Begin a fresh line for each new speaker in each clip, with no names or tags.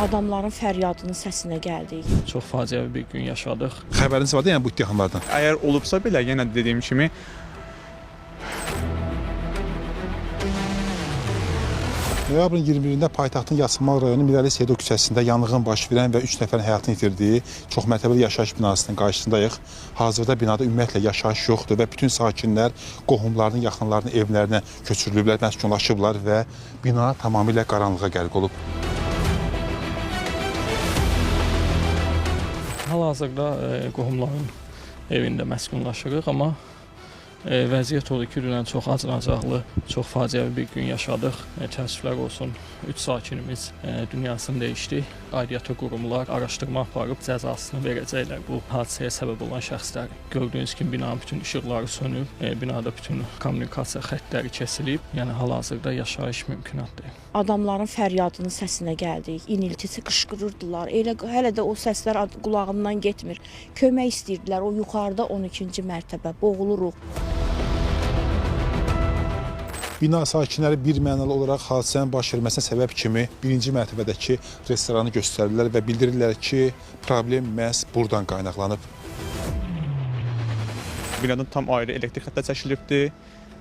Adamların fəryadının səsinə gəldik.
Çox faciəvi bir gün yaşadıq.
Xəbəriniz var da, yəni bu ittihamlardan?
Əgər olubsa belə, yenə də dediyim kimi,
Noyabrın 21-də paytaxtın Yasamal rayonu Mirəli Seydo küçəsində yanğın baş verən və 3 nəfərin həyatını itirdiyi çoxmərtəbəli yaşayış binasının qarşısındayıq. Hazırda binada ümumiyyətlə yaşayış yoxdur və bütün sakinlər qohumlarının, yaxınlarının evlərinə köçürülüblər, məskunlaşıblar və bina tamamilə qaranlığa qərq olub.
Hal-hazırda qohumların evində məskunlaşırıq, amma vəziyyət odur ki, dünən çox acınacaqlı, çox faciəvi bir gün yaşadıq. Təəssüflər olsun, 3 sakinimiz dünyasını dəyişdi. Aidiyyatı qurumlar araşdırma aparıb cəzasını verəcəklər bu hadisəyə səbəb olan şəxslər. Gördüyünüz kimi binanın bütün işıqları sönüb, binada bütün kommunikasiya xəttləri kəsilib. Yəni hal-hazırda yaşayış mümkünatdır.
Adamların fəryadının səsinə gəldik. İniltisi qışqırırdılar. Elə hələ də o səslər qulağımdan getmir. Kömək istəyirdilər. O yuxarıda 12-ci mərtəbə boğuluruq.
Bina sakinləri bir mənalı olaraq hadisənin baş verməsinə səbəb kimi birinci mərtəbədəki restoranı göstərdilər və bildirirlər ki, problem məhz buradan qaynaqlanıb.
binadan tam ayrı elektrik xəttə çəkilibdir.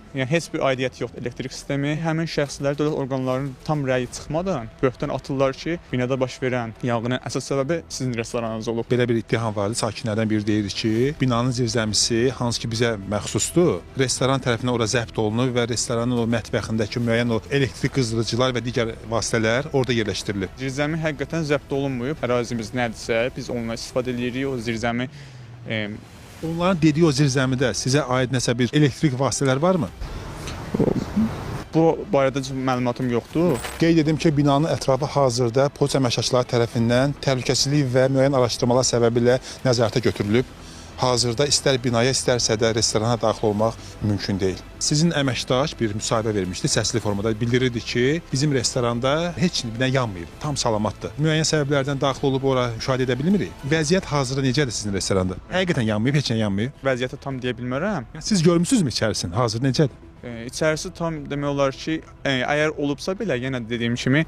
Yəni, heç bir aidiyyəti yoxdur elektrik sistemi. Həmin şəxslər dövlət orqanlarının tam rəyi çıxmadan böhtan atırlar ki, binada baş verən yanğının əsas səbəbi sizin restoranınız olub.
Belə bir ittiham vardı. Sakinlərdən biri deyir ki, binanın zirzəmisi, hansı ki bizə məxsusdur, restoran tərəfindən ora zəbt olunub və restoranın o mətbəxindəki müəyyən o elektrik qızdırıcılar və digər vasitələr orada yerləşdirilib.
Zirzəmi həqiqətən zəbt olunmayıb. Ərazimiz nədirsə, biz onunla istifadə edirik. O zirzəmi
Onların dediyi o zirzəmidə sizə aid nəsə bir elektrik vasitələr varmı?
bu barədə məlumatım yoxdur.
Qeyd edim ki, binanın ətrafı hazırda polisiya əməkdaşları tərəfindən təhlükəsizlik və müəyyən araşdırmalar səbəbilə nəzarətə götürülüb. Hazırda istər binaya, istərsə də restorana daxil olmaq mümkün deyil. Sizin əməkdaş bir müsahibə vermişdi, səsli formada bildirirdi ki, bizim restoranda heç nə yanmayıb, tam salamatdır. Müəyyən səbəblərdən daxil olub ora müşahidə edə bilmirik. Vəziyyət hazırda necədir sizin restoranda? Həqiqətən yanmayıb, heç nə yanmayıb.
Vəziyyəti tam deyə bilmərəm.
Siz görmüsünüzmü içərisini? Hazır necədir?
İçərisi tam demək olar ki, əgər olubsa belə, yenə dediyim kimi,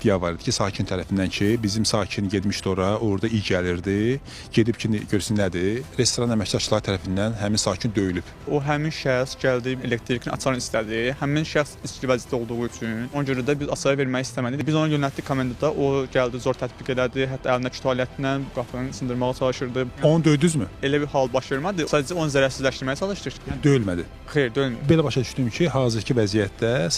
iddia var idi ki, sakin tərəfindən ki, bizim sakin getmişdi ora, orada iyi gəlirdi, gedib ki, görsün nədir, restoran əməkdaşları tərəfindən həmin sakin döyülüb.
o həmin şəxs gəldi, elektrikin açarını istədi. Həmin şəxs içki vəziyyətdə olduğu üçün, ona görə də biz açarı vermək istəmədik. Biz ona yönəltdik komendanta, o gəldi, zor tətbiq elədi, hətta əlindəki tualetlə qapını sındırmağa çalışırdı.
Onu döydünüzmü?
Elə bir hal baş vermədi, sadəcə onu zərərsizləşdirməyə çalışdıq.
Yəni döyülmədi.
Xeyr, döyülmür.
Belə başa düşdüm ki, hazırki vəziyyətdə